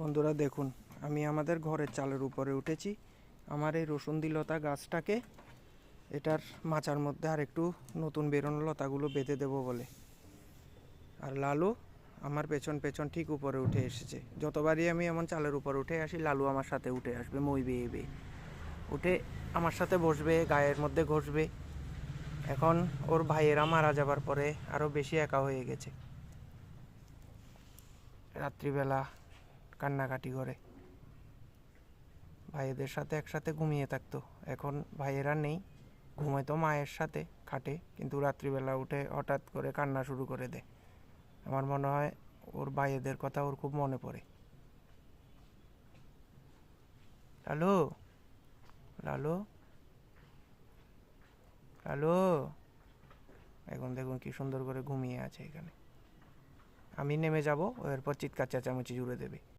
বন্ধুরা দেখুন, আমি আমাদের ঘরের চালের উপরে উঠেছি। আমার এই রসুনদিলতা গাছটাকে এটার মাচার মধ্যে আর একটু নতুন বেরোনো লতাগুলো বেঁধে দেবো বলে। আর লালু আমার পেছন পেছন ঠিক উপরে উঠে এসেছে। যতবারই আমি এমন চালের উপরে উঠে আসি, লালু আমার সাথে উঠে আসবে, মই বেয়ে বেয়ে উঠে আমার সাথে বসবে, গায়ের মধ্যে ঘষবে। এখন ওর ভাইয়েরা মারা যাবার পরে আরও বেশি একা হয়ে গেছে। রাত্রিবেলা কান্নাকাটি করে। ভাইয়েদের সাথে একসাথে ঘুমিয়ে থাকতো, এখন ভাইয়েরা নেই, ঘুমাইতো মায়ের সাথে খাটে, কিন্তু রাত্রিবেলা উঠে হঠাৎ করে কান্না শুরু করে দেয়। আমার মনে হয় ওর ভাইয়েদের কথা ওর খুব মনে পড়ে। লালু, লালু, লালু, এখন দেখুন কি সুন্দর করে ঘুমিয়ে আছে এখানে। আমি নেমে যাব, এরপর চিৎকার চেঁচামেচি জুড়ে দেবে।